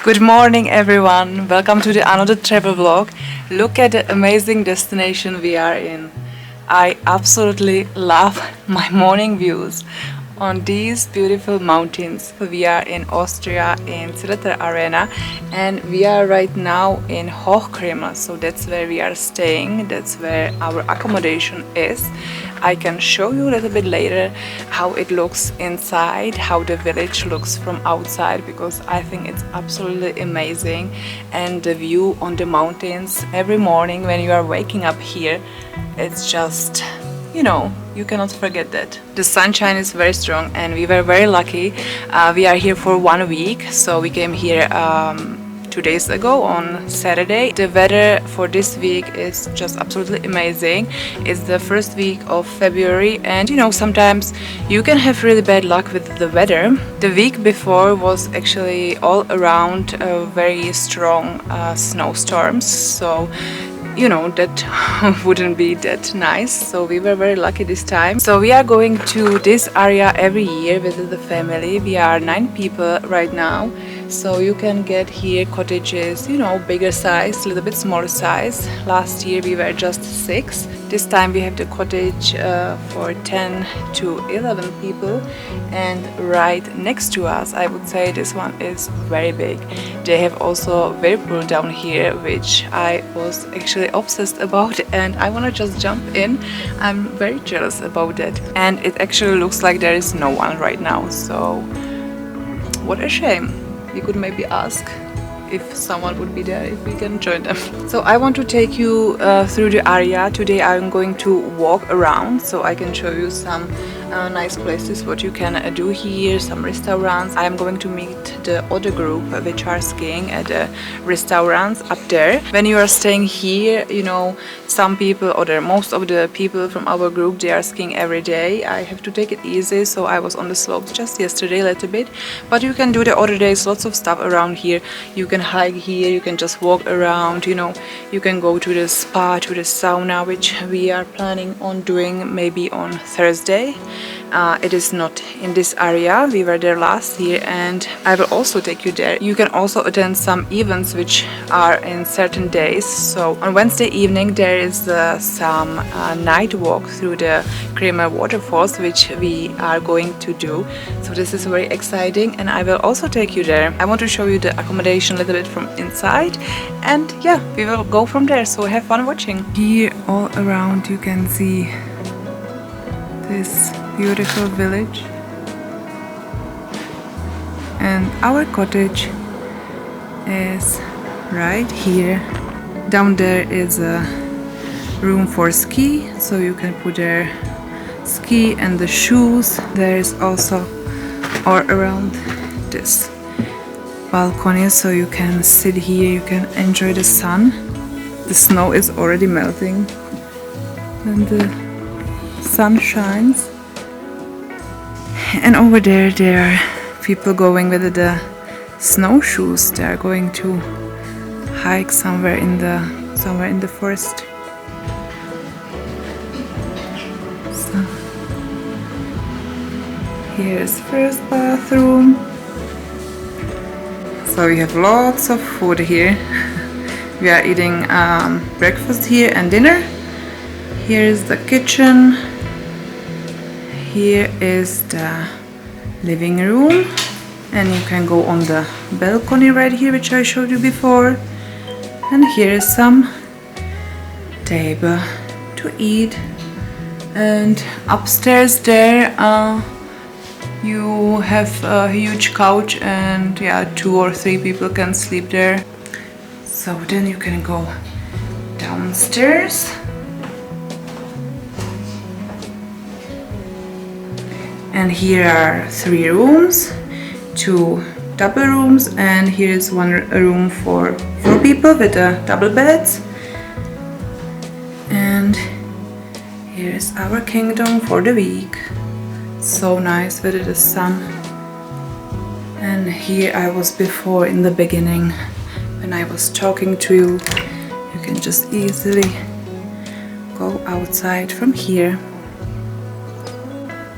Good morning everyone, welcome to another travel vlog. Look at the amazing destination we are in. I absolutely love my morning views on these beautiful mountains. We are in Austria in ZILLERTAL area and we are right now in Hochkreml, so that's where we are staying, that's where our accommodation is. I can show you a little bit later how it looks inside, how the village looks from outside, because I think it's absolutely amazing. And the view on the mountains every morning when you are waking up here, it's just, you cannot forget that. The sunshine is very strong and we were very lucky. We are here for 1 week, so we came here 2 days ago on Saturday. The weather for this week is just absolutely amazing. It's the first week of February and sometimes you can have really bad luck with the weather. The week before was actually all around very strong snowstorms, so that wouldn't be that nice. So we were very lucky this time. So we are going to this area every year with the family. We are 9 people right now. So you can get here cottages, bigger size, a little bit smaller size. Last year we were just 6. This time we have the cottage for 10 to 11 people. And right next to us, I would say this one is very big. They have also whirlpool down here, which I was actually obsessed about and I want to just jump in. I'm very jealous about that. And it actually looks like there is no one right now, so what a shame. We could maybe ask if someone would be there, if we can join them. So I want to take you through the area. Today I'm going to walk around so I can show you some nice places what you can do here, some restaurants. I am going to meet the other group which are skiing at the restaurants up there. When you are staying here, some people or most of the people from our group, they are skiing every day. I have to take it easy, so I was on the slopes just yesterday a little bit, but you can do the other days, lots of stuff around here. You can hike here, you can just walk around, you can go to the spa, to the sauna, which we are planning on doing maybe on Thursday. It is not in this area. We were there last year and I will also take you there. You can also attend some events which are in certain days. So on Wednesday evening there is some night walk through the Klara Waterfalls, which we are going to do. So this is very exciting and I will also take you there. I want to show you the accommodation a little bit from inside and yeah, we will go from there. So have fun watching. Here all around you can see this beautiful village and our cottage is right here. Down there is a room for ski, so you can put there ski and the shoes. There is also all around this balcony, so you can sit here, you can enjoy the sun. The snow is already melting and the sun shines. And over there are people going with the snowshoes. They are going to hike somewhere in the forest. So here's first bathroom. So we have lots of food here. We are eating breakfast here and dinner. Here is the kitchen. Here is the living room and you can go on the balcony right here, which I showed you before. And here is some table to eat. And upstairs there you have a huge couch and yeah, 2 or 3 people can sleep there. So then you can go downstairs. And here are 3 rooms, 2 double rooms, and here is one room for 4 people with double beds. And here is our kingdom for the week. So nice with the sun. And here I was before in the beginning when I was talking to you. You can just easily go outside from here.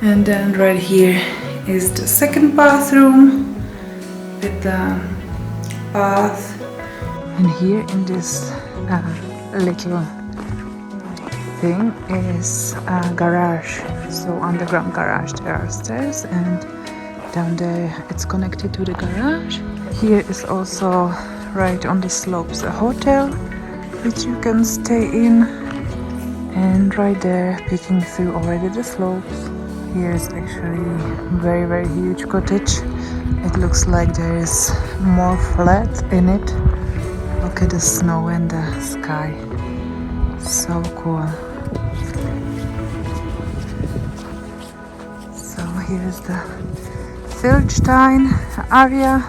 And then right here is the second bathroom with the bath. And here in this little thing is a garage, so underground garage. There are stairs, and down there it's connected to the garage. Here is also right on the slopes a hotel which you can stay in, and right there peeking through already the slopes. Here is actually very huge cottage. It looks like there is more flat in it. Look at the snow and the sky. So cool. So here is the Vyletal area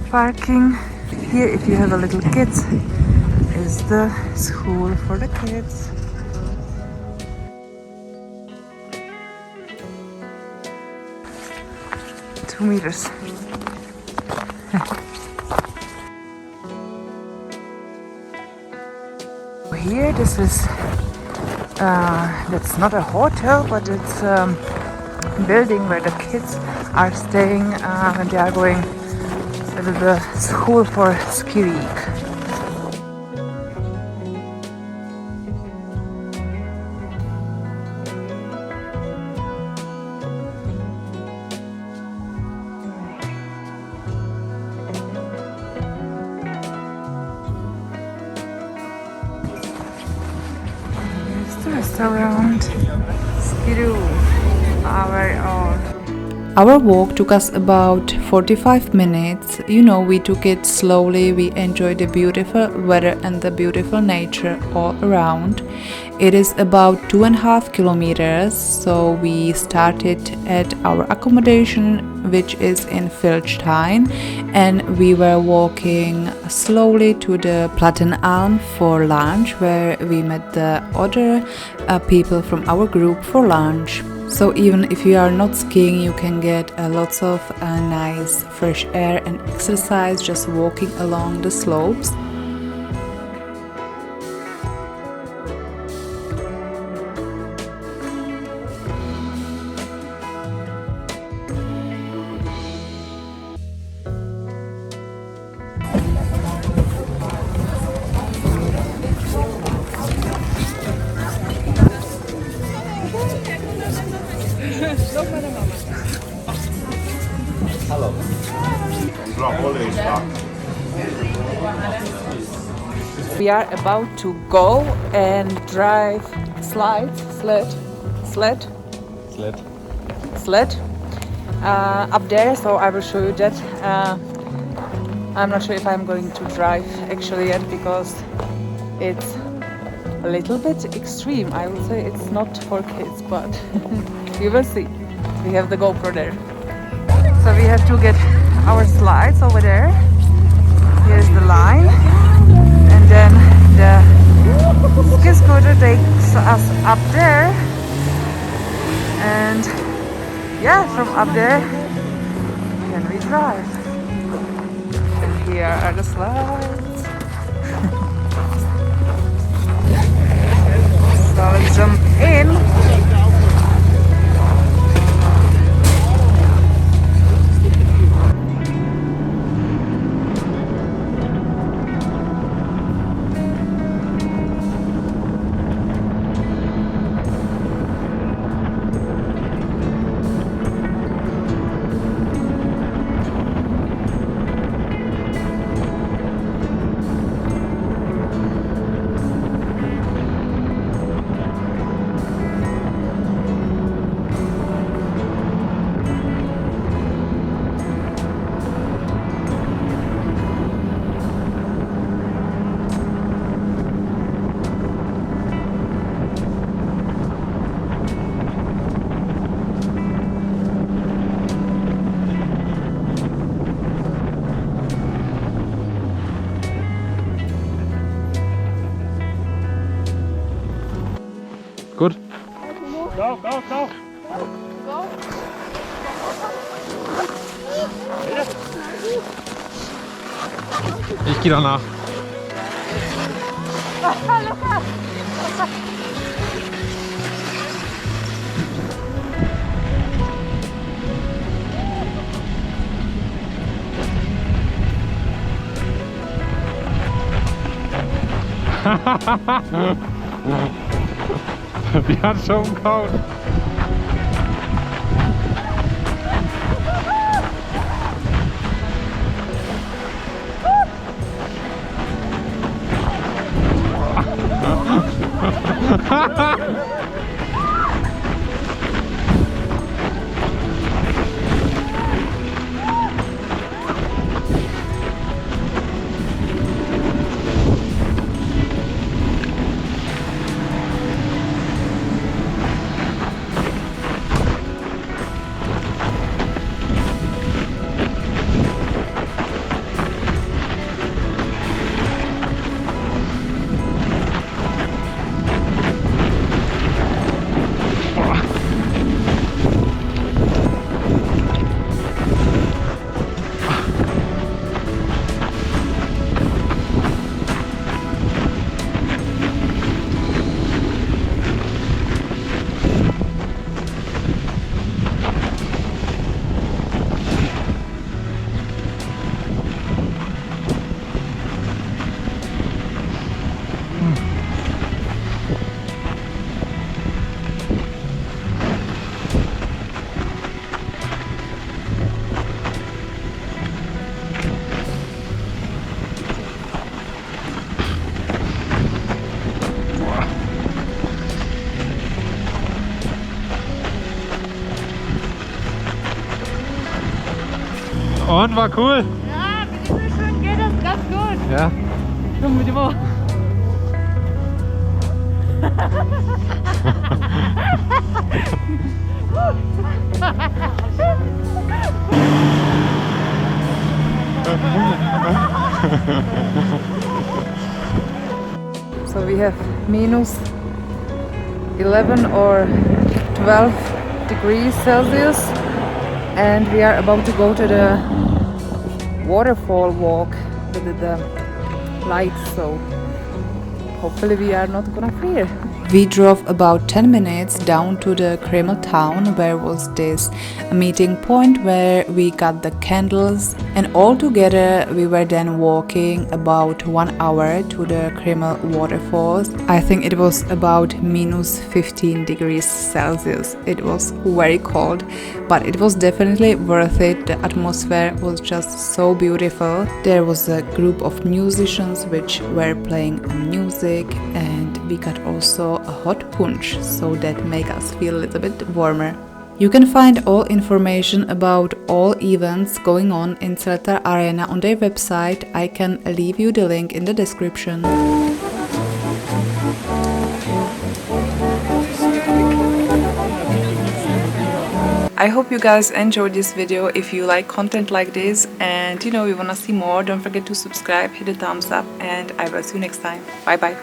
parking. Here, if you have a little kids, is the school for the kids. Meters. Here, this is that's not a hotel, but it's a building where the kids are staying when they are going to the school for ski week. Restaurant Skidoo, our own. Our walk took us about 45 minutes. You know, we took it slowly. We enjoyed the beautiful weather and the beautiful nature all around. It is about 2.5 kilometers, so we started at our accommodation, which is in Vyletal, and we were walking slowly to the Plattenalm for lunch, where we met the other people from our group for lunch. So even if you are not skiing, you can get lots of nice fresh air and exercise just walking along the slopes. We are about to go and drive sled up there, so I will show you that. I'm not sure if I'm going to drive actually yet, because it's a little bit extreme. I would say it's not for kids, but we will see. We have the GoPro there. So we have to get our slides over there. Here's the line, and then the ski scooter takes us up there, and yeah, from up there then we drive. And here are the slides. So let's jump in. Good. Go, go, go. Go. Ich gehe danach. Die hat schon kaut. Und war cool? Ja, mit diesem schönen geht das ganz gut. Ja. Komm mit dem Ohr. So we have minus 11 or 12 degrees Celsius, and we are about to go to the waterfall walk with the lights, so hopefully we are not gonna fear. We drove about 10 minutes down to the Kreml town, where was this meeting point where we got the candles, and all together we were then walking about 1 hour to the Kreml waterfalls. I think it was about minus 15 degrees Celsius. It was very cold, but it was definitely worth it. The atmosphere was just so beautiful. There was a group of musicians which were playing music, and we got also a hot punch, so that make us feel a little bit warmer. You can find all information about all events going on in ZILLERTAL Arena on their website. I can leave you the link in the description. I hope you guys enjoyed this video. If you like content like this and you wanna see more, don't forget to subscribe, hit the thumbs up, and I will see you next time. Bye bye.